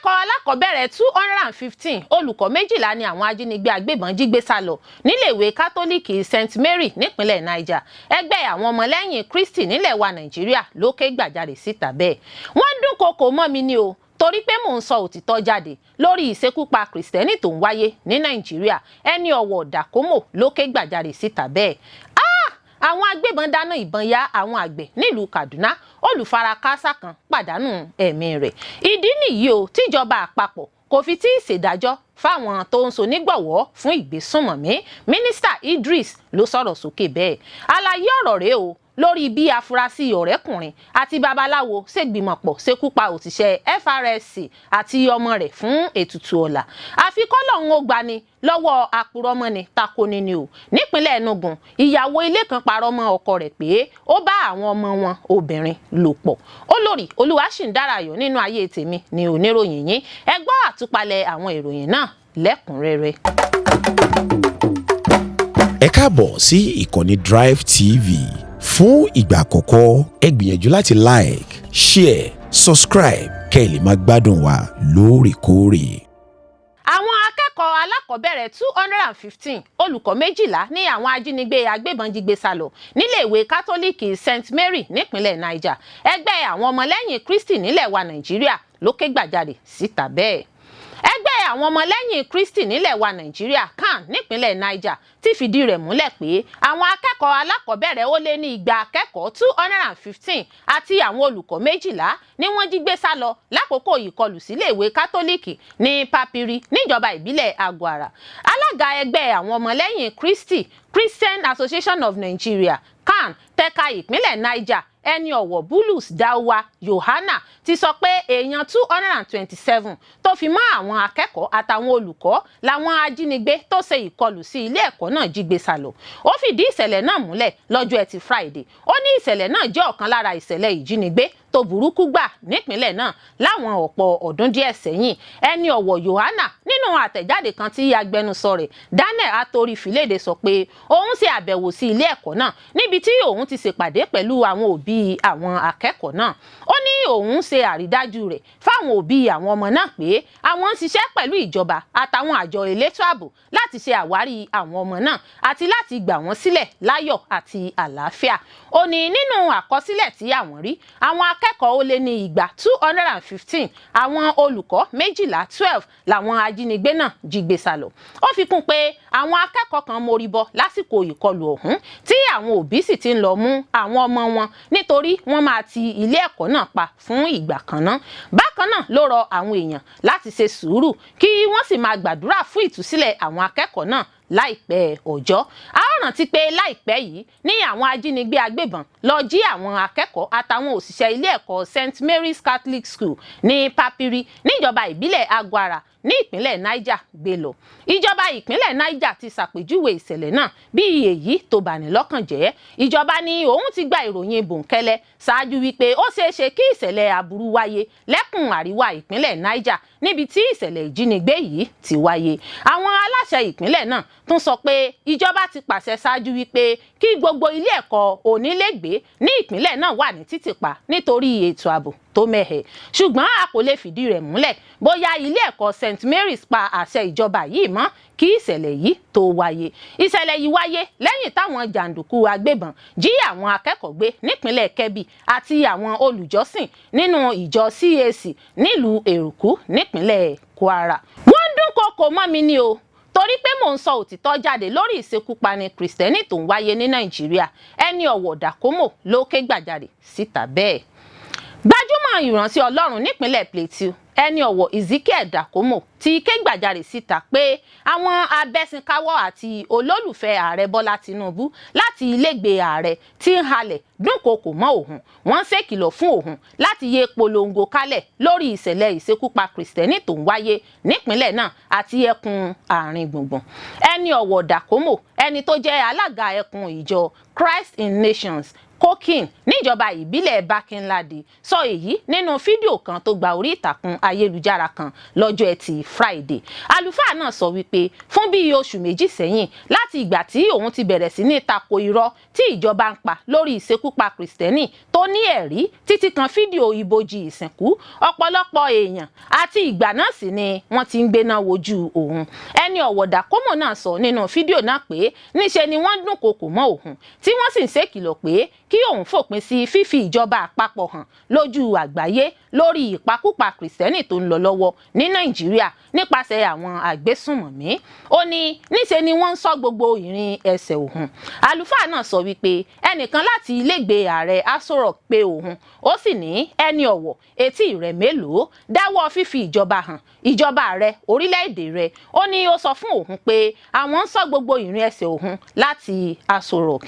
akẹ́kọ̀ọ́ alákọ̀ọ́bẹ̀rẹ̀ 215 olùkọ́ 12 ni àwọn ajínigbé agbébọn jí gbé sá lọ níléèwé kátólíìkì St Mary nípínlẹ̀ Niger. Ẹgbẹ́ àwọn ọmọlẹ́yìn Kristi nílẹ̀ wa Nàìjíríà ló ké gbàjarè síta bẹ́ẹ̀. Wọ́n dúnkokò mọ́ mi ni o, torí pé mò ń sọ òtítọ́ jáde lórí ìṣekúpa Kristẹni tó ń wáyé ní Nàìjíríà. Ẹni ọ̀wọ̀ Dàkómò ló ké gbàjarè síta bẹ́ẹ̀. Àwọn agbébọn dáná ìbọn ya àwọn àgbẹ̀ nílùú Kaduna, olùfarakásá kan pàdánù ẹ̀mí rẹ̀. Ìdí nìyí o tíjọba àpapọ̀ kò fi tí ì ṣèdájọ́ fáwọn tó ń ṣonígbọ̀wọ́ fún ìgbésùnmọ̀mí. Mínísítà Idris ló sọ̀rọ̀ sókè bẹ́ẹ̀. Àlàyé ọ̀rọ̀ rèé o lórí bí afurasí ọ̀rẹ́kùnrin àti babaláwo ṣègbìmọ̀pọ̀ ṣekúpa òṣìṣẹ́ FRSC àti ọmọ rẹ̀ fún ètùtù ọ̀la. Àfi k'Ọlọ́run ó gbani lọ́wọ́ àpurọ́mọ́ni takoni ni o. Nípínlẹ̀ Enugu, ìyàwó ilé kan parọ́ mọ́ ọkọ rẹ̀ pé ó bá àwọn ọmọ wọn obìnrin lò pọ̀. Olórí Olúwaṣìndárayọ̀ nínú ayé tèmi ni oníròyìn yín. Ẹ gbọ́ àtúpalẹ̀ àwọn ìròyìn náà lẹ́kùnrẹ́rẹ́. Ẹ káàbọ̀ sí ìkànnì Drive TV. Fún ìgbà àkọ́kọ́, ẹ gbìyànjú láti like, share, subscribe kẹ́ ẹ lè máa gbádùn wa lóòrèkóòrè. Àwọn akẹ́kọ̀ọ́ alákọ̀ọ́bẹ̀rẹ̀ 215 olùkọ́ 12 ní àwọn ajínigbé agbébọn jí gbé sá lọ níléèwé kátólíìkì St Mary nípínlẹ̀ Niger. Ẹgbẹ́ àwọn ọmọlẹ́yìn Kristi nílẹ̀ wa Nàìjíríà ló ké gbàjarè síta bẹ́ẹ̀. Ẹgbẹ́ àwọn ọmọlẹ́yìn Kristi nílẹ̀ wa Nàìjíríà CAN nípínlẹ̀ Niger ti fìdí rẹ̀ múlẹ̀ pé àwọn akẹ́kọ̀ọ́ alákọ̀ọ́bẹ̀rẹ̀ ó lé ní 200 akẹ́kọ̀ọ́ 215 àti àwọn olùkọ́ 12 ni wọ́n jí gbé sá lọ lákòókò ìkọlù síléèwé kátólíìkì ní Papiri níjọba ìbílẹ̀ Agwara. Alága ẹgbẹ́ àwọn ọmọlẹ́yìn Kristi Christian Association of Nigeria CAN tẹ̀ka ìpínlẹ̀ Niger ẹni ọ̀wọ̀ Bulus Dawa Yohana ti sọ pé èèyàn 227 tó fi mọ́ àwọn akẹ́kọ̀ọ́ àtàwọn olùkọ́ làwọn ajínigbé tó ṣe ìkọlù sí ilé ẹ̀kọ́ náà jí gbé sá lọ. Ó fìdí ìṣẹ̀lẹ̀ náà múlẹ̀ lọ́jọ́ Ẹtì Friday. Ó ní ìṣẹ̀lẹ̀ náà jẹ́ ọ̀kan lára ìṣẹ̀lẹ̀ ìjínigbé tó burúkú gbà nípínlẹ̀ náà láwọn ọ̀pọ̀ ọdún díẹ̀ sẹ́yìn. Ẹni ọ̀wọ̀ Yohana nínú àtẹ̀jáde kan tí agbẹnusọ rẹ̀ Daniel Atori fìlédè sọ pé òun ṣe àbẹ̀wò sí ilé ẹ̀kọ́ náà níbi tí òun ti ṣèpàdé pẹ̀lú àwọn òbí àwọn akẹ́kọ̀ọ́ náà. Ó ní òun ṣe àrídájú rẹ̀ fáwọn òbí àwọn ọmọ náà pé àwọn ń ṣiṣẹ́ pẹ̀lú ìjọba àtàwọn àjọ elétò ààbò láti ṣe àwárí àwọn ọmọ náà àti láti gbà wọ́n sílẹ̀ láyọ̀ àti àlàáfíà. Ó ní nínú àkọsílẹ̀ tí àwọn rí, àwọn akẹ́kọ̀ọ́ ó lé ní 215, àwọn olùkọ́ 12 làwọn ajínigbé náà jí gbé sá lọ. Ó fi kún pé àwọn akẹ́kọ̀ọ́ kan mórí bọ́ lásìkò ìkọlù ọ̀hún tí àwọn òbí sì ti ń lọ mú àwọn ọmọ wọn nítorí wọ́n máa ti ilé ẹ̀kọ́ náà pa fún ìgbà kan náà. Bákan náà ló rọ àwọn èèyàn láti ṣe sùúrù kí wọ́n sì máa gbàdúrà fún ìtúsílẹ̀ àwọn akẹ́kọ̀ọ́ náà láìpẹ́ ọjọ́. A ó rántí pé láìpẹ́ yìí ní àwọn ajínigbé agbébọn lọ jí àwọn akẹ́kọ̀ọ́ àtàwọn òṣìṣẹ́ ilé ẹ̀kọ́ St Mary's Catholic School ní Papiri níjọba ìbílẹ̀ Agwara ní ìpínlẹ̀ Niger gbé lọ. Ìjọba ìpínlẹ̀ Niger ti ṣàpèjúwe ìṣẹ̀lẹ̀ náà bí èyí tó bani lọ́kàn jẹ́. Ìjọba ní òun ti gba ìròyìn bòńkẹ́lẹ́ ṣáájú wípé ó ṣeé ṣe kí ìṣẹ̀lẹ̀ aburú wáyé lẹ́kùn àríwá ìpínlẹ̀ Niger níbi tí ìṣẹ̀lẹ̀ ìjínigbé yìí ti wáyé. Àwọn aláṣẹ ìpínlẹ̀ náà tún sọ pé ìjọba ti pàṣẹ ṣáájú wípé kí gbogbo ilé ẹ̀kọ́ onílégbé ní ìpínlẹ̀ náà wà ní títìpa nítorí ètò ààbò tó mẹ́hẹ̀. Ṣùgbọ́n a kò lè fìdí rẹ̀ múlẹ̀ bóyá ilé ẹ̀kọ́ St Mary's pa àṣẹ ìjọba yìí mọ́ kí ìṣẹ̀lẹ̀ yìí tó wáyé. Ìṣẹ̀lẹ̀ yìí wáyé lẹ́yìn táwọn jàǹdùkú agbébọn jí àwọn akẹ́kọ̀ọ́ gbé nípínlẹ̀ Kebbi àti àwọn olùjọ́sìn nínú ìjọ CAC nílùú Èrùkú nípínlẹ̀ Kwara. Wọ́n dúnkokò mọ́ mi ni o, torí pé mò ń sọ òtítọ́ jáde lórí ìṣekúpani Kristẹni tó ń wáyé ní Nàìjíríà. Ẹni ọ̀wọ̀ Dàkómò ló ké gbàjarè síta bẹ́ẹ̀. Gbajúmọ̀ ìránṣẹ́ Ọlọ́run nípínlẹ̀ Plateau ẹni ọ̀wọ̀ Ezekiel Dàkómò ti ké gbàjarè síta pé àwọn abẹ́sìnkáwọ́ àti olólùfẹ́ ààrẹ Bọ́lá Tinubu láti ilégbèé ààrẹ tí ń halẹ̀ dúnkokò mọ́ òun. Wọ́n ṣèkìlọ̀ fún òun láti yé polongo kálẹ̀ lórí ìṣẹ̀lẹ̀ ìṣekúpa Kristẹni tó ń wáyé nípínlẹ̀ náà àti ẹkùn àárín gbùngbùn. Ẹni ọ̀wọ̀ Dàkómò ẹni tó jẹ́ alága ẹkùn ìjọ Christ in Nations Kokin níjọba ìbílẹ̀ Barkin-Ladi sọ èyí nínú fídíò kan tó gba orí ìtàkùn ayélujára kan lọ́jọ́ Ẹtì Friday. Àlùfáà náà sọ wípé fún bíi oṣù méjì sẹ́yìn láti ìgbà tí òun ti bẹ̀rẹ̀ sí ní tako irọ́ tí ìjọba ń pa lórí ìṣekúpa Kristẹni tó ní ẹ̀rí títí kan fídíò ibojì ìsìnkú ọ̀pọ̀lọpọ̀ èèyàn àti ìgbà náà sì ni wọ́n ti ń gbéná wojú òun. Ẹni ọ̀wọ̀ Dàkómò náà sọ nínú fídíò náà pé níṣe ni wọ́n dúnkokò mọ́ òun tí wọ́n sì ń ṣèkìlọ̀ pé kí òun fòpin sí fífi ìjọba àpapọ̀ hàn lójú àgbáyé lórí ìpakúpa Kristẹni tó ń lọ lọ́wọ́ ní Nàìjíríà nípasẹ̀ àwọn àgbésùnmọ̀mí. Ó ní níṣe ni wọ́n ń sọ gbogbo ìrìn ẹsẹ̀ òun. Àlùfáà náà sọ wípé ẹnìkan láti ilégbèé ààrẹ Aso Rock pé òun ó sì ní ẹni ọ̀wọ̀ etí rẹ̀ mélòó dáwọ́ fífi ìjọba hàn ìjọba rẹ̀ orílẹ̀-èdè rẹ̀. Ó ní ó sọ fún òun pé àwọn ń sọ gbogbo ìrìn ẹsẹ̀ òun láti Aso Rock.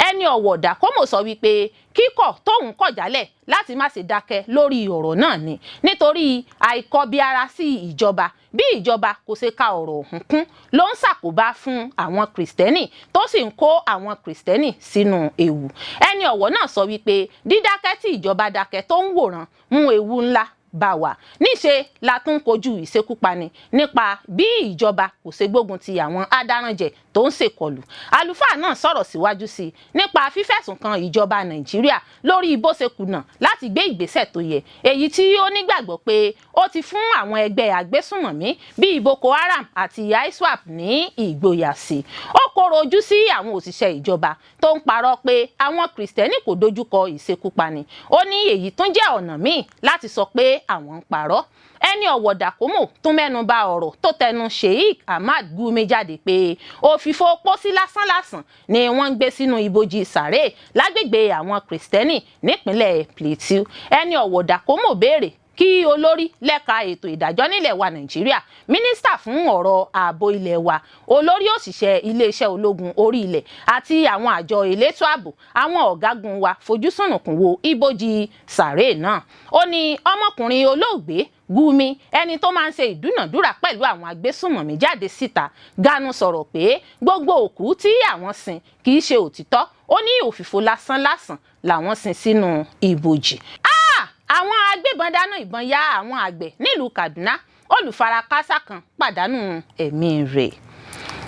Ẹni ọ̀wọ̀ Dàkómò sọ wípé kíkọ̀ tóun kọ̀ jálẹ̀ láti má ṣe dákẹ́ lórí ọ̀rọ̀ náà ni nítorí àìkọbiara sí ìjọba bí ìjọba kò ṣe ka ọ̀rọ̀ ọ̀hún kún ló ń ṣàkóbá fún àwọn Kristẹni tó sì ń kó àwọn Kristẹni sínú ewu. Ẹni ọ̀wọ̀ náà sọ wípé dídákẹ́ tí ìjọba dákẹ́ tó ń wòran mú ewu ńlá bá wa. Níṣe la tún kojú ìṣekúpani nípa bí ìjọba kò ṣe gbógun ti àwọn adáranjẹ tó ń ṣèkọlù. Àlùfáà náà sọ̀rọ̀ síwájú sí i nípa fífẹ̀sùn kan ìjọba Nàìjíríà lórí bó ṣe kùnà láti gbé ìgbésẹ̀ tó yẹ èyí tí ó nígbàgbọ́ pé ó ti fún àwọn ẹgbẹ́ àgbésùnmọ̀mí bíi Boko Haram àti ISWAP ní ìgboyà sí i. Ó koro ojú sí àwọn òṣìṣẹ́ ìjọba tó ń parọ́ pé àwọn Kristẹni kò dojúkọ ìṣekúpani. Ó ní èyí tún jẹ́ ọ̀nà míì láti sọ pé àwọn ń parọ́. Ẹni ọ̀wọ̀ Dàkómò tún mẹ́nu bà ọ̀rọ̀ tó tẹnu Sheikh Ahmad Gumi jáde pé òfìfo pósí lásánlásán ni wọ́n ń gbé sínú ibojì sàréè lágbègbè àwọn Kristẹni nípínlẹ̀ Plateau. Ẹni ọ̀wọ̀ Dàkómò béèrè kí olórí lẹ́ka ètò ìdájọ́ nílẹ̀ wa Nàìjíríà, mínísítà fún ọ̀rọ̀ ààbò ilẹ̀ wa, olórí òṣìṣẹ́ iléeṣẹ́ ológun orí ilẹ̀ àti àwọn àjọ elétò ààbò àwọn ọ̀gágun wa fojú sùnnùkùn wo ibojì sàréè náà. Ó ní ọmọkùnrin olóògbé Gumi ẹni tó máa ń ṣe ìdúnàdúrà pẹ̀lú àwọn agbésùnmọ̀mí jáde síta ganu sọ̀rọ̀ pé gbogbo òkú tí àwọn sin kì í ṣe òtítọ́. Ó ní òfìfo lásánlásán làwọn sin sínú ibojì. Àwọn agbébọn dáná ìbọn ya àwọn àgbẹ̀ nílùú Kaduna, olùfarakásá kan pàdánù ẹ̀mí rẹ̀.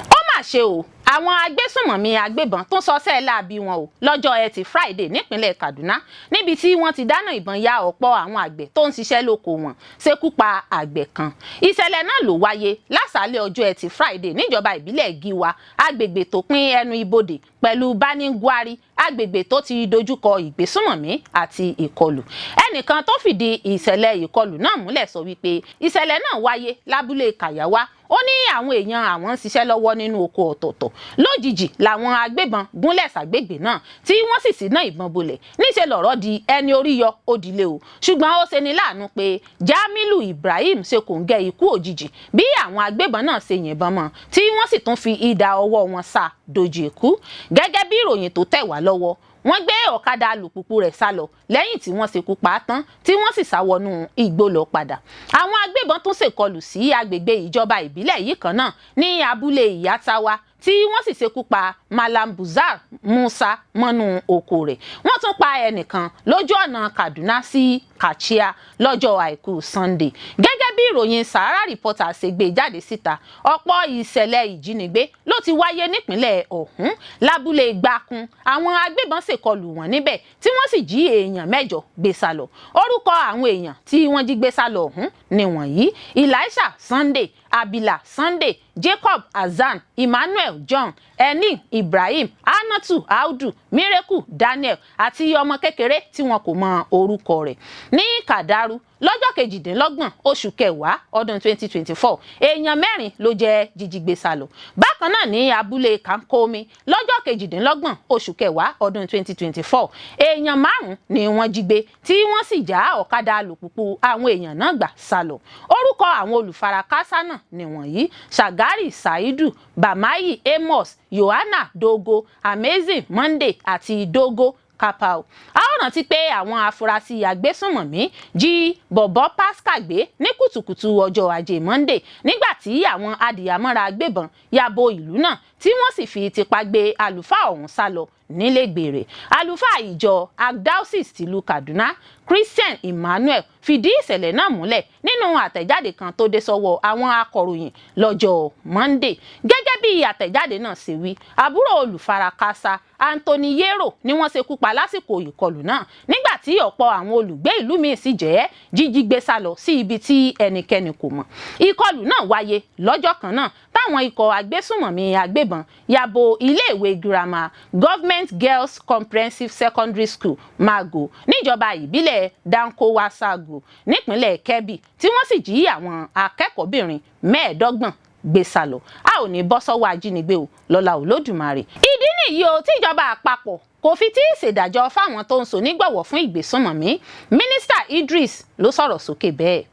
Ó mà ṣe o, àwọn agbésùnmọ̀mí agbébọn tún ṣọṣẹ́ láabi wọn o lọ́jọ́ Ẹtì Friday nípínlẹ̀ Kaduna níbi tí wọ́n ti dáná ìbọn ya ọ̀pọ̀ àwọn àgbẹ̀ tó ń ṣiṣẹ́ lóko wọn ṣekú pa àgbẹ̀ kan. Ìṣẹ̀lẹ̀ náà ló wáyé lásàálẹ̀ ọjọ́ Ẹtì Friday níjọba ìbílẹ̀ Giwa, agbègbè tó pín ẹnu ibodè pẹ̀lú Bani Gwari, agbègbè tó ti dojúkọ ìgbésùnmọ̀mí àti ìkọlù. Ẹnìkan tó fìdí ìṣẹ̀lẹ̀ ìkọlù náà múlẹ̀ sọ wípé ìṣẹ̀lẹ̀ náà wáyé lábúlé Kàyáwá. Ó ní àwọn èèyàn àwọn ń ṣiṣẹ́ lọ́wọ́ nínú oko ọ̀tọ̀ọ̀tọ̀. Lójijì làwọn agbébọn gúnlẹ̀ sàgbègbè náà tí wọ́n sì ṣínà ìbọn bolẹ̀. Níṣe lọ̀rọ̀ di ẹni orí yọ ó dilé o. Ṣùgbọ́n ó ṣeni láàánú pé Jamilu Ibrahim ṣe kòńgẹ́ ikú òjijì bí àwọn agbébọn náà ṣe yìnbọn mọ́ tí wọ́n sì tún fi idà ọwọ́ wọn sá dojú ikú. Gẹ́gẹ́ bí ìròyìn tó tẹ̀ wá lọ́wọ́, wọ́n gbé ọ̀kadà alùpùpù rẹ̀ sá lọ lẹ́yìn tí wọ́n ṣekú pa á tán tí wọ́n sì sá wọnú igbó lọ padà. Àwọn agbébọn tún ṣèkọlù sí agbègbè ìjọba ìbílẹ̀ yìí kan náà ní abúlé Ìyátáwá tí wọ́n sì ṣekú pa Malam Buzar Musa mọ́nú oko rẹ̀. Wọ́n tún pa ẹnìkan lójú ọ̀nà Kaduna sí Kachia lọ́jọ́ Àìkú Sunday. Gẹ́gẹ́ bí ìròyìn Sahara Reporter ṣe gbé jáde síta, ọ̀pọ̀ ìṣẹ̀lẹ̀ ìjínigbé ló ti wáyé nípínlẹ̀ ọ̀hún. Lábúlé Gbákun, àwọn agbébọn ṣèkọlù wọn níbẹ̀ tí wọ́n sì jí èèyàn 8 gbé sálọ. Orúkọ àwọn èèyàn tí wọ́n jí gbé sálọ ọ̀hún ni wọ̀nyí: Elisha Sunday, Abila Sunday, Jacob Hasan, Emmanuel John, Enin Ibrahim, Anatu Audu, Miracle Daniel àti ọmọ kékeré tí wọn kò mọ orúkọ rẹ̀. Ní Kadaru lọ́jọ́ 28 oṣù kẹwàá ọdún 2024, èèyàn 4 ló jẹ́ jíjígbé sálọ. Bákan náà ní abúlé Kankomi lọ́jọ́ 28 oṣù kẹwàá ọdún 2024, èèyàn 5 ni wọ́n jí gbé tí wọ́n sì já ọ̀kadà alùpùpù àwọn èèyàn náà gbà sálọ. Orúkọ àwọn olùfarakásá náà ni wọ̀nyí: Shagari Saidu, Bamayi Amos, Yohana Dogo, Amazing Monday àti Dogo kápá o. a ó rántí pé àwọn afurasí agbésùnmọ̀mí jí bọ̀bọ́ Pascal gbé ní kùtùkùtù ọjọ́ ajé Monday nígbà tí àwọn adìyàmọ́ra agbébọn ya bo ìlú náà tí wọ́n sì fi tipá gbé àlùfáà ọ̀hún sá lọ nílégbèrè. àlùfáà ìjọ Archdiocese tìlú Kaduna Christian Emmanuel fìdí ìṣẹ̀lẹ̀ náà múlẹ̀ nínú àtẹ̀jáde kan tó dé sọ́wọ́ àwọn akọ̀ròyìn lọ́jọ́ Monday. gẹ́gẹ́ bí àtẹ̀jáde náà ṣe wí, àbúrò olùfarakásá Anthony Yero ni wọ́n ṣekú pa lásìkò ìkọlù náà nígbà tí ọ̀pọ̀ àwọn olùgbé ìlú míì sì jẹ́ jíjí gbé sá lọ sí ibi tí ẹnikẹ́ni kò mọ̀. ìkọlù náà wáyé lọ́jọ́ kan náà táwọn ikọ̀ agbésùnmọ̀mí agbébọn ya bo iléèwé girama Government Girls Comprehensive Secondary School Mago níjọba ìbílẹ̀ Danko-Wasagu nípínlẹ̀ Kebbi tí wọ́n sì jí àwọn akẹ́kọ̀ọ́bìnrin 25 gbé sá lọ. a ò ní bọ́ sọ́wọ́ ajínigbé o lọ́lá Olódùmarè. ìdí nìyí o tíjọba àpapọ̀ kò fi tí ì ṣèdájọ́ fáwọn tó ń ṣonígbọ̀wọ́ fún ìgbésùnmọ̀mí. mínísítà Idris ló sọ̀rọ̀ sókè bẹ́ẹ̀.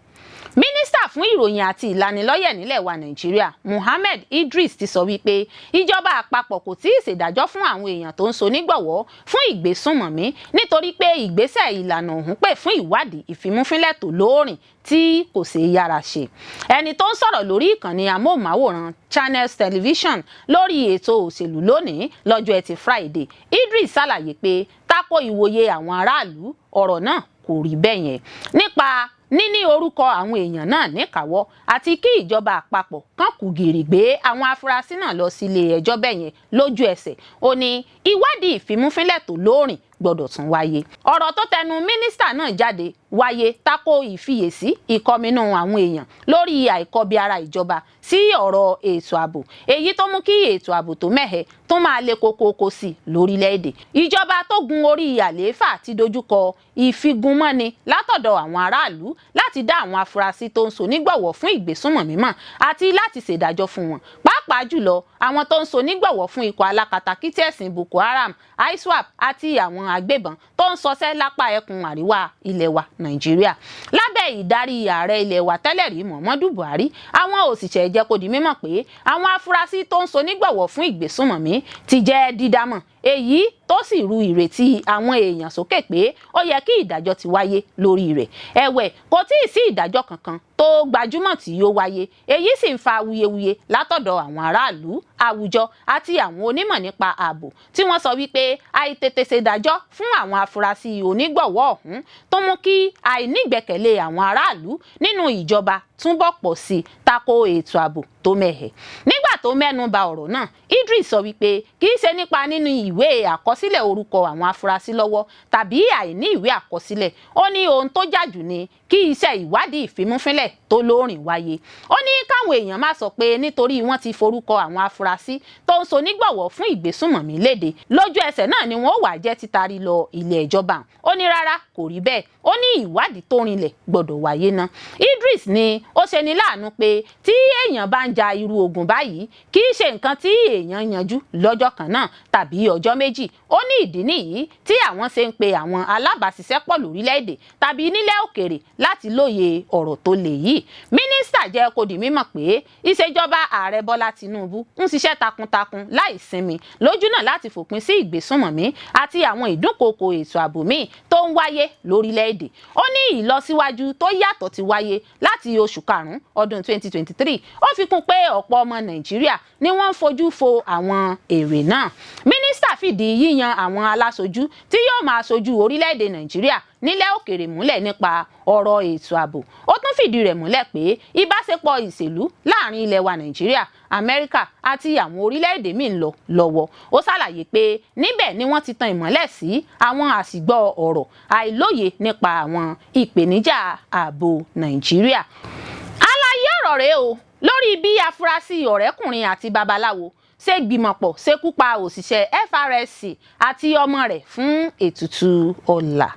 mínísítà fún ìròyìn àti ìlanilọ́yẹ̀ nílẹ̀ wa Nàìjíríà Muhammed Idris ti sọ wípé ìjọba àpapọ̀ kò tí ì ṣèdájọ́ fún àwọn èèyàn tó ń ṣonígbọ̀wọ́ fún ìgbésùnmọ̀mí nítorí pé ìgbésẹ̀ ìlànà ọ̀hún pè fún ìwádìí ìfimúfínlẹ̀ tó lóòrìn tí kò ṣeé yára ṣe. ẹni tó ń sọ̀rọ̀ lórí ìkànnì amóhùnmáwòrán Channels Television lórí ètò òṣèlú lónìí lọ́jọ́ Ẹtì Friday, Idris ṣàlàyé pé tako ìwòye àwọn aráàlú ọ̀rọ̀ náà kò rí bẹ́ẹ̀ yẹn nípa níní orúkọ àwọn èèyàn náà níkàáwọ́ àti kí ìjọba àpapọ̀ kan kù gìrì gbé àwọn afurasí náà lọ sílé ẹjọ́ bẹ́ẹ̀ yẹn lójú ẹsẹ̀. ó ní ìwádìí ìfimúfínlẹ̀ tó lóòrìn gbọ́dọ̀ tún wáyé. ọ̀rọ̀ tó tẹnu mínísítà náà jáde wáyé tako ìfiyèsí ìkọminú àwọn èèyàn lórí àìkọbiara ìjọba sí ọ̀rọ̀ ètò ààbò, èyí tó mú kí ètò ààbò tó mẹ́hẹ tó máa le kókókó sí lórílẹ̀‐èdè. ìjọba tó gun orí àlééfà ti dojúkọ ìfigunmọ́ni látọ̀dọ̀ àwọn aráàlú láti dá àwọn afurasí tó ń ṣonígbọ̀wọ́ fún ìgbésùnmọ̀mí mọ̀ àti láti ṣèdájọ́ fún wọn, pàápàá jùlọ àwọn tó ń ṣonígbọ̀wọ́ fún ikọ̀ alákatakítí ẹ̀sìn Boko Haram, ISWAP àti àwọn agbébọn tó ń ṣọṣẹ́ lápá ẹkùn àríwá ilẹ̀ wa Nàìjíríà. lábẹ́ ìdarí ààrẹ ilẹ̀ wa tẹ́lẹ̀ rí Muhammadu Buhari, àwọn òṣìṣẹ́ jẹ́ kó di mímọ̀ pé àwọn afurasí tó ń ṣonígbọ̀wọ́ fún ìgbésùnmọ̀mí ti jẹ́ dídámọ̀, èyí tó sì ru ìrètí àwọn èèyàn sókè pé ó yẹ kí ìdájọ́ ti wáyé lórí rẹ̀. ẹ̀wẹ̀ kò tí ì sí ìdájọ́ kankan tó gbajúmọ̀ tí yóò wáyé, èyí sì ń fa awuyewuye látọ̀dọ̀ àwọn aráàlú, àwùjọ àti àwọn onímọ̀ nípa ààbò tí wọ́n sọ wípé àìtètè ṣèdájọ́ fún àwọn afurasí onígbọ̀wọ́ ọ̀hún tó mú kí àìnígbẹ́kẹ̀lé àwọn aráàlú nínú ìjọba túnbọ̀ pọ̀ sí i tako ètò ààbò tó mẹ́hẹ. nígbà tó mẹ́nu ba ọ̀rọ̀ náà, Idris sọ wípé kì í ṣe nípa nínú ìwé àkọsílẹ̀ orúkọ àwọn afurasí lọ́wọ́ tàbí àìní ìwé àkọsílẹ̀. ó ní ohun tó jà jù ni kí iṣẹ́ ìwádìí ìfimúfínlẹ̀ tó lóòrìn wáyé. ó ní káwọn èèyàn má sọ pé nítorí wọ́n ti forúkọ àwọn afurasí tó ń ṣonígbọ̀wọ́ fún ìgbésùnmọ̀mí léde lójú ẹsẹ̀ náà ni wọ́n wà jẹ́ títari lọ ilé ẹjọ́ bá. ó ní rárá kò rí bẹ́ẹ̀, ó ní ìwádìí tó rinlẹ̀ gbọ́dọ̀ wáyé ná. Idris ní ó ṣe ní láàánú pé tí èèyàn bá ń ja irú ogun báyìí kì í ṣe nǹkan tí èèyàn yanjú lọ́jọ́ kan náà tàbí ọjọ́ méjì. ó ní ìdí nìyí tí àwọn ṣe ń pe àwọn alábàáṣiṣẹ́pọ̀ lórílẹ̀‐èdè tàbí nílẹ̀ òkèrè láti lóye ọ̀rọ̀ tó lè yìí. mínísítà jẹ́ kó di mímọ̀ pé ìṣèjọba ààrẹ Bọ́lá Tinubu ń ṣiṣẹ́ takuntakun láì sinmi lójúnà láti fòpin sí ìgbésùnmọ̀mí àti àwọn ìdúnkokò ètò ààbò míì tó ń wáyé lórílẹ̀‐èdè. ó ní ìlọsíwájú tó yàtọ̀ ti wáyé láti oṣù karùn-ún ọdún 2023. ó fi kún pé ọ̀pọ̀ ọmọ Nàìjíríà ni wọ́n ń fojú fo àwọn èrè náà. mínísítà fìdí yíyan àwọn aláṣojú tí yóò máa ṣojú orílẹ̀-èdè Nàìjíríà nílẹ̀ òkèrè múlẹ̀ nípa ọ̀rọ̀ ètò ààbò. ó tún fìdí rẹ̀ múlẹ̀ pé ìbáṣepọ̀ ìṣèlú láàrin ilẹ̀ wa Nàìjíríà, Amẹ́ríkà àti àwọn orílẹ̀-èdè míì ń lọ lọ́wọ́. ó ṣàlàyé pé níbẹ̀ ni wọ́n ti tan ìmọ́lẹ̀ sí àwọn àsìgbọ́ ọ̀rọ̀ àìlóye nípa àwọn ìpèníjà ààbò Nàìjíríà. àlàyé ọ̀rọ̀ rèé o lórí bí afurasí ọ̀rẹ́kùnrin àti babaláwo ṣe gbìmọ̀pọ̀ ṣekú pa òṣìṣẹ́ FRSC àti ọmọ rẹ̀ fún ètùtù ọ̀la.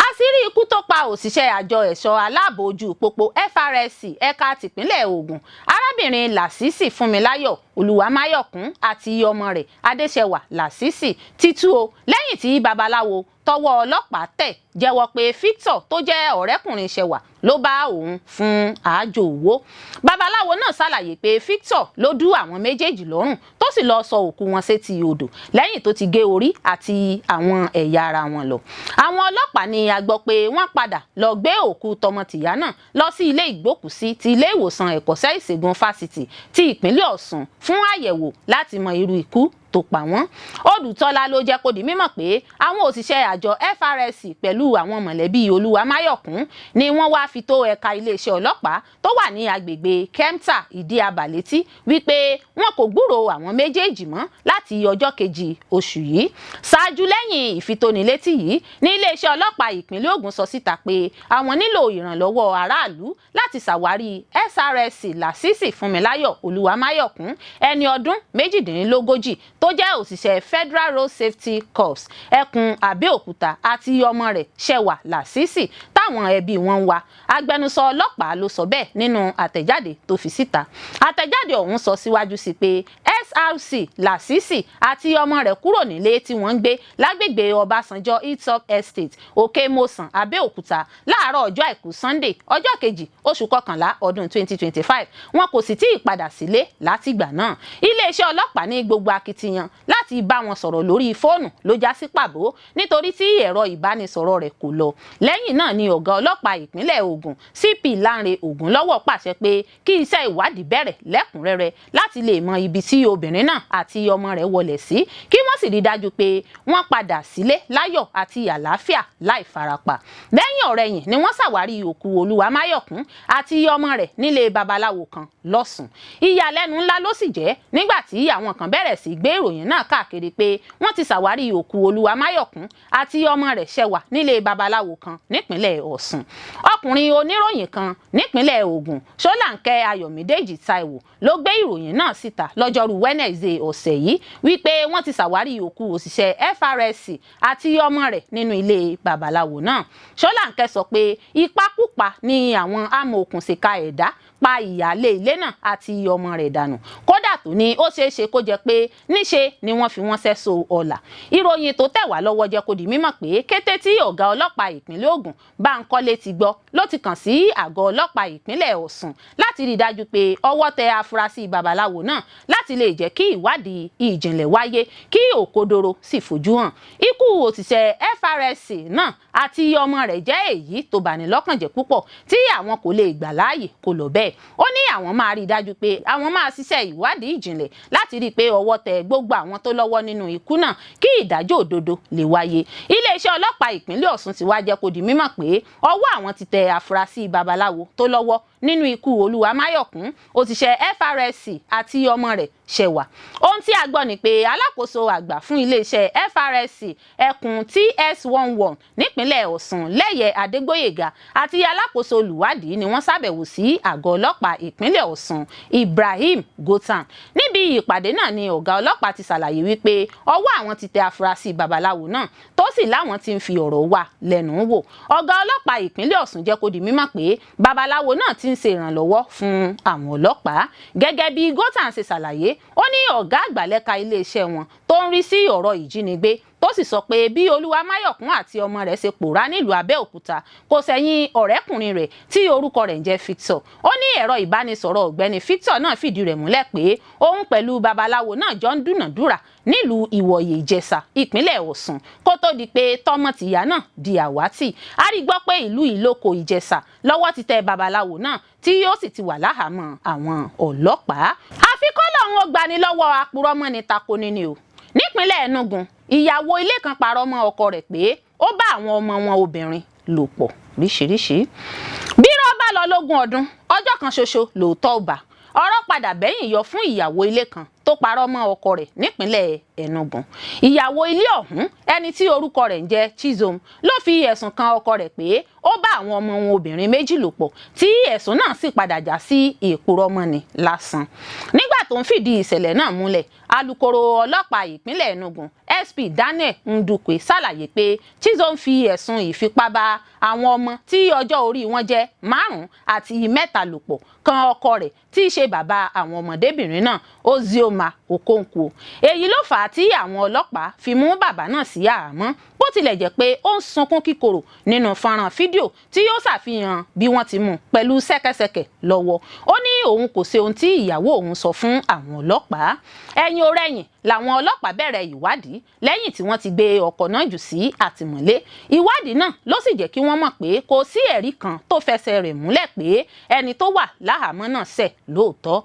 àṣírí ikú tó pa òṣìṣẹ́ àjọ ẹ̀ṣọ́ aláàbò ojú pópó FRSC ẹ̀ka tìpínlẹ̀ Ògùn arábìnrin Lásìsì Fúnmiláyọ̀ Olúwamáyọ̀kún àti ọmọ rẹ̀ Adéṣẹwà Lásìsì ti tú o lẹ́yìn tí babaláwo tọwọ́ ọlọ́pàá tẹ̀ jẹ́wọ́ pé Victor tó jẹ́ ọ̀rẹ́kùnrin Ṣẹ̀wà ló bá òun fún àájò owó. Babaláwo náà ṣàlàyé pé Victor ló dú àwọn méjèèjì lọ́rùn tó sì lọ sọ òkú wọn sétí odò lẹ́yìn tó ti gé orí àti àwọn ẹ̀yà ara wọn lọ. Àwọn ọlọ́pàá ni a gbọ́ pé wọ́n padà lọ gbé òkú tọmọtìyá náà lọ sí ilé ìgbókùsí ti ilé ìwòsàn ẹ̀kọ́ṣẹ́ ìṣègùn fásitì ti ìpínlẹ̀ Ọ̀ṣun fún àyẹ̀wò láti mọ irú ikú tó pa wọ́n. Odùtọ́lá ló jẹ́ kó di mímọ̀ pé àwọn òṣìṣẹ́ àjọ FRSC pẹ̀lú àwọn mọ̀lẹ́bí Olúwamáyọ̀kún ni wọ́n wá fi tó ẹ̀ka iléeṣẹ́ ọlọ́pàá tó wà ní agbègbè Kemta Ìdí-Abà létí wípé wọn kò gbúròó àwọn méjèèjì mọ́ láti ọjọ́ kejì oṣù yìí. Ṣáájú lẹ́yìn ìfitónilétí yìí ní iléeṣẹ́ ọlọ́pàá ìpínlẹ̀ Ògùn sọ síta pé àwọn nílò ìrànlọ́wọ́ aráàlú láti ṣàwárí SRSC Lásìsì Fúnmiláyọ̀ Olúwamáyọ̀kún ẹni ọdún méjìdínlógójì tó jẹ́ òṣìṣẹ́ Federal Road Safety Corps ẹkùn Abẹ́òkúta àti ọmọ rẹ̀ Ṣẹ̀wà Lásìsì táwọn ẹbí wọn ń wá. Agbẹnusọ ọlọ́pàá ló sọ bẹ́ẹ̀ nínú àtẹ̀jáde tó fi síta. Àtẹ̀jáde ọ̀hún sọ síwájú sí pé SRC Lásìsì àti ọmọ rẹ̀ kúrò nílé tí wọ́n ń gbé lágbègbè Ọbásanjọ́ Hilltop Estate Òkè-Mòsàn Abẹ́òkúta láàárọ̀ ọjọ́ àìkú Sunday ọjọ́ kejì oṣù kọkànlá ọdún 2025. Wọn kò sì tí ì padà sílé látìgbà náà. Iléeṣẹ́ ọlọ́pàá ní gbogbo akitiyan láti bá wọn sọ̀rọ̀ lórí fóònù ló já sí pàbó nítorí tí ẹ̀rọ ìbánisọ̀rọ̀ rẹ̀ kò lọ. Lẹ́yìn náà ni ọ̀gá ọlọ́pàá ìpínlẹ̀ Ògùn CP Lánrè Ògúnlọ́wọ̀ pàṣẹ pé kí iṣẹ́ ìwádìí bẹ̀rẹ̀ lẹ́kùnrẹ́rẹ́ láti lè mọ ibi tí obìnrin náà àti ọmọ rẹ̀ wọlé sí kí wọ́n sì rí dájú pé wọ́n padà sílé láyọ̀ àti àlàáfíà láì farapa. Lẹ́yìn ọ̀rẹ̀yìn ni wọ́n ṣàwárí òkú Olúwamáyọ̀kún àti ọmọ rẹ̀ nílé babaláwo kan lọ́sùn. Ìyàlẹ́nu ńlá ló sì jẹ́ nígbà tí àwọn kan bẹ̀rẹ̀ sí gbé ìròyìn náà káàkiri pé wọ́n ti ṣàwárí òkú Olúwamáyọ̀kún àti ọmọ rẹ̀ Ṣẹ̀wà nílé babaláwo kan nípínlẹ̀ Ọ̀ṣun. Ọkùnrin oníròyìn kan nípínlẹ̀ Ògùn Ṣọ́láńkẹ́ Ayọ̀mídèjì Táíwò ló gbé ìròyìn náà síta lọ́jọ́rú Wednesday ọ̀sẹ̀ yìí wípé wọ́n ti ṣàwárí òkú òṣìṣẹ́ FRSC àti ọmọ rẹ̀ nínú ilé babaláwo náà. Ṣọ́láńkẹ́ sọ pé ìpakúpa ni àwọn amòòkùnṣìkà ẹ̀dá pa ìyáálé ilé náà àti ọmọ rẹ̀ dànù. Kódà tó ní ó ṣeé ṣe kó jẹ́ pé níṣe ni wọ́n fi wọ́n sẹ́so ọ̀la. Ìròyìn tó tẹ̀ wá lọ́wọ́ jẹ́ kó di mímọ̀ pé kété tí ọ̀gá ọlọ́pàá ìpínlẹ̀ Ògùn Bánkọ́lé ti gbọ́ ló ti kàn sí àgọ́ ọlọ́pàá ìpínlẹ̀ Ọ̀ṣun láti rí dájú pé ọwọ́ tẹ afurasí babaláwo náà láti lè jẹ́ kí ìwádìí ìjìnlẹ̀ wáyé kí òkodoro sì fojú hàn. Ikú òṣìṣẹ́ FRSC náà àti ọmọ rẹ̀ jẹ́ èyí tó bani lọ́kàn jẹ́ púpọ̀ tí àwọn kò lè gbà láàyè kó lọ bẹ́ẹ̀. Ó ní àwọn máa rí dájú pé àwọn máa ṣiṣẹ́ ìwádìí ìjìnlẹ̀ láti rí pé ọwọ́ tẹ gbogbo àwọn tó lọ́wọ́ nínú ikú náà kí ìdájọ́ òdodo lè wáyé. Iléeṣẹ́ ọlọ́pàá ìpínlẹ̀ Ọ̀ṣun ti wá jẹ́ kó di mímọ̀ pé ọwọ́ àwọn ti tẹ afurasí babaláwo tó lọ́wọ́ nínú ikú Olúwamáyọ̀kún òṣìṣẹ́ FRSC àti ọmọ rẹ̀ Ṣẹ̀wà. Ohun tí a gbọ́ ni pé alákòóso àgbà fún iléeṣẹ́ FRSC ẹkùn TS11 nípínlẹ̀ Ọ̀ṣun Lẹ́yẹ Adégbóyèga àti alákòóso olùwádìí ni wọ́n ṣàbẹ̀wò sí àgọ́ ọlọ́pàá ìpínlẹ̀ Ọ̀ṣun Ibrahim Gotan. Níbi ìpàdé náà ni ọ̀gá ọlọ́pàá ti ṣàlàyé wípé ọwọ́ àwọn ti tẹ afurasí babaláwo náà tó sì láwọn ti ń fi ọ̀rọ̀ wà lẹ́nu wò. Ọ̀gá ọlọ́pàá ìpínlẹ̀ Ọ̀ṣun jẹ́ kó di mímọ̀ pé babaláwo náà ti ń ṣe ìrànlọ́wọ́ fún àwọn ọlọ́pàá. Gẹ́gẹ́ bí Gotan ṣe ṣàlàyé ó ní ọ̀gá àgbà lẹ́ka iléeṣẹ́ wọn tó ń rí sí ọ̀rọ̀ ìjínigbé tó sì sọ pé bí Olúwamáyọ̀kún àti ọmọ rẹ̀ ṣe pòórá nílùú Abẹ́òkúta kò sẹ́yìn ọ̀rẹ́kùnrin rẹ̀ tí orúkọ rẹ̀ ń jẹ́ Victor. Ó ní ẹ̀rọ ìbánisọ̀rọ̀ ọ̀gbẹ́ni Victor náà fìdí rẹ̀ múlẹ̀ pé òun pẹ̀lú babaláwo náà jọ ń dúnàdúrà nílùú Ìwòye Ìjẹ̀ṣà ìpínlẹ̀ Ọ̀ṣun kó tó di pé tọmọtìyá náà di àwátì. A rí gbọ́ pé ìlú Ìlókò Ìjẹ̀ṣà lọ́wọ́ ti tẹ babaláwo náà tí yóò sì ti wà láhàámọ́ àwọn ọlọ́pàá. Àfikún lọ́wọ́ gbani lọ́wọ́ àpòrọ́mọ́ni takoni ni o. Nípínlẹ̀ Enugu ìyàwó ilé kan parọ́ mọ́ ọkọ rẹ̀ pé ó bá àwọn ọmọ wọn obìnrin lò pọ̀ ríṣiríṣi. Bí irọ́ bá lọ lógún ọdún ọjọ́ kan ṣoṣo lóòótọ́ ò bá. Ọ̀rọ̀ padà bẹ́yìn yọ fún ìyàwó ilé kan tó parọ́ mọ́ ọkọ rẹ̀ nípínlẹ̀ Enugu. Ìyàwó ilé ọ̀hún ẹni tí orúkọ rẹ̀ ń jẹ́ Chizom ló fi ẹ̀sùn kan ọkọ rẹ̀ pé ó bá àwọn ọmọ wọn obìnrin méjì lò pọ̀ tí ẹ̀sùn náà sì padà já sí ìpurọ́mọ́ni lásán. Nígbà tó ń fìdí ìṣẹ̀lẹ̀ náà múlẹ̀ alukoro ọlọ́pàá ìpínlẹ̀ Enugu SP Daniel Ndukwe ṣàlàyé pé Chisom fi ẹ̀sùn ìfipá bá àwọn ọmọ tí ọjọ́ orí wọn jẹ́ 5 àti 3 lò pọ̀ kan ọkọ rẹ̀ tí í ṣe bàbá àwọn ọmọdébìnrin náà Ozioma Okonkwo. Èyí ló fà á tí àwọn ọlọ́pàá fi mú bàbá náà sí àhámọ́ bó tilẹ̀ jẹ́ pé ó ń sunkún kíkorò nínú fọ́nrán fídíò tí yóò ṣàfihàn bí wọ́n ti mú pẹ̀lú ṣẹ́kẹ́ṣẹkẹ̀ lọ́wọ́. Ó ní òun kò ṣe ohun tí ìyàwó òun sọ fún àwọn ọlọ́pàá. Ẹ̀yìn orẹ́yìn làwọn ọlọ́pàá bẹ̀rẹ̀ ìwádìí lẹ́yìn tí wọ́n ti gbé ọkọ náà jù sí àtìmọ́lé. Ìwádìí náà ló sì jẹ́ kí wọ́n mọ̀ pé kò sí ẹ̀rí kan tó fẹsẹ̀ rẹ̀ múlẹ̀ pé ẹni tó wà láhàámọ́ náà ṣẹ̀ lóòótọ́.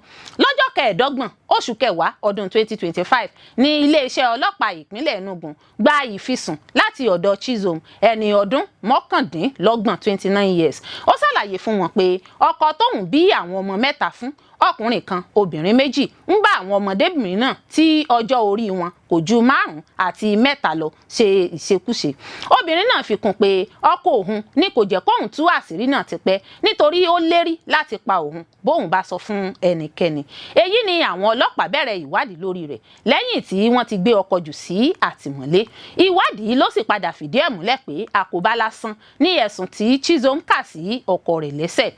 Lọ́jọ́ 25 oṣù kẹwàá ọdún 2025 ní iléeṣẹ́ ọlọ́pàá ìpínlẹ̀ Enugu gba ìfisùn láti ọ̀dọ̀ Chisom ẹni ọdún 29 29 years. Ó ṣàlàyé fún wọn pé ọkọ tóun bí àwọn ọmọ 3 fún ọkùnrin kan obìnrin 2 ń bá àwọn ọmọdébìnrin náà tí ọjọ́ orí wọn kò ju 5 àti 3 lọ ṣe ìṣekúṣe. Obìnrin náà fi kún pé ọkọ òun ní kò jẹ́ kóun tú àṣírí náà tipẹ́ nítorí ó lérí láti pa òun bóun bá sọ fún ẹnikẹ́ni. Èyí ni àwọn ọlọ́pàá bẹ̀rẹ̀ ìwádìí lórí rẹ̀ lẹ́yìn tí wọ́n ti gbé ọkọ jù sí àtìmọ́lé. Ìwádìí ló sì padà fìdí ẹ̀ múlẹ̀ pé àkóbá lásán ní ẹ̀sùn tí Chisom kà sí ọkọ rẹ̀ lẹ́sẹ̀.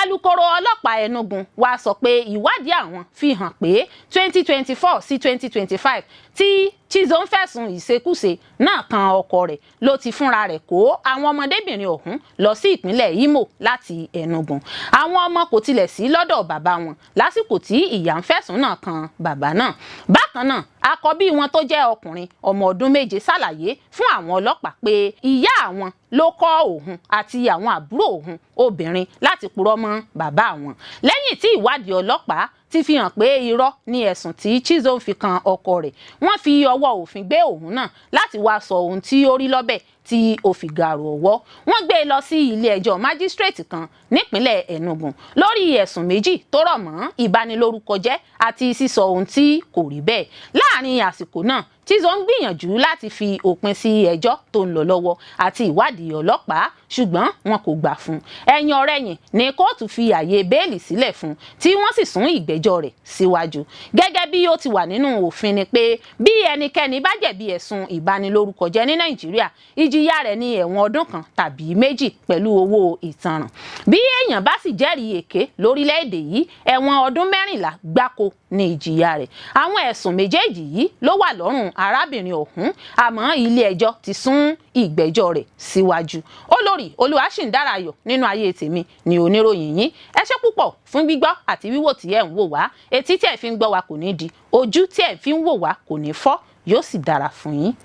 Alukoro ọlọ́pàá Enugu wá sọ pé ìwádìí àwọn fi hàn pé 2024 sí 2025 tí Chisom fẹ̀sùn ìṣekúṣe náà kan ọkọ rẹ̀ ló ti fúnra rẹ̀ kó àwọn ọmọdébìnrin ọ̀hún lọ sí ìpínlẹ̀ Imo láti Enugu. Àwọn ọmọ kò tilẹ̀ sí lọ́dọ̀ bàbá wọn lásìkò tí ìyá ń fẹ̀sùn náà kan bàbá náà. Bákan náà àkọ́bí wọn tó jẹ́ ọkùnrin ọmọ ọdún 7 ṣàlàyé fún àwọn ọlọ́pàá pé ìyá àwọn ló kọ́ òun àti àwọn àbúrò òun obìnrin láti purọ́ mọ́ bàbá àwọn. Lẹ́yìn tí ìwádìí ọlọ́pàá ti fi hàn pé irọ́ ni ẹ̀sùn tí Chisom fi kan ọkọ rẹ̀, wọ́n fi ọwọ́ òfin gbé òun náà láti wá sọ ohun tí ó rí lọ́bẹ̀ tí ó fi gàrò ọwọ́. Wọ́n gbé e lọ sí ilé ẹjọ́ májísírèètì kan nípínlẹ̀ Enugu lórí ẹ̀sùn 2 tó rọ̀ mọ́ ìbanilórúkọjẹ́ àti sísọ ohun tí kò rí bẹ́ẹ̀. Láàárín àsìkò náà Chisom gbìyànjú láti fi òpin sí ẹjọ́ tó ń lọ lọ́wọ́ àti ìwádìí ọlọ́pàá ṣùgbọ́n wọn kò gbà fún. Ẹ̀yìn ọ̀rẹ̀yìn ní kóòtù fi àyè bẹ́ẹ̀lì sílẹ̀ fún tí wọ́n sì sún ìgbẹ́jọ́ rẹ̀ síwájú. Gẹ́gẹ́ bí ó ti wà nínú òfin ni pé bí ẹnikẹ́ni bá jẹ̀bi ẹ̀sùn ìbanilórúkọjẹ́ ní Nàìjíríà ìjìyà rẹ̀ ní ẹ̀wọ̀n ọdún kan tàbí 2 pẹ̀lú owó ìtanràn. Bí èèyàn bá sì jẹ́rìí èké lórílẹ̀‐èdè yìí ẹ̀wọ̀n ọdún 14 gbáko ní ìjìyà rẹ̀. Àwọn ẹ̀sùn méjèèjì yìí ló wà lọ́rùn arábìnrin ọ̀hún àmọ́ ilé ẹjọ́ ti sún ìgbẹ́jọ́ rẹ̀ síwájú. Olórí Olúwaṣìndárayọ̀ nínú ayé tèmi ni oníròyìn yín. Ẹ ṣé púpọ̀ fún gbígbọ́ àti wíwò tí ẹ̀ ń wò wá. Etí tí ẹ̀ fi ń gbọ́ wa kò ní di, ojú tí ẹ̀ fi ń wò wá kò ní fọ́, yóò sì dára fún yín.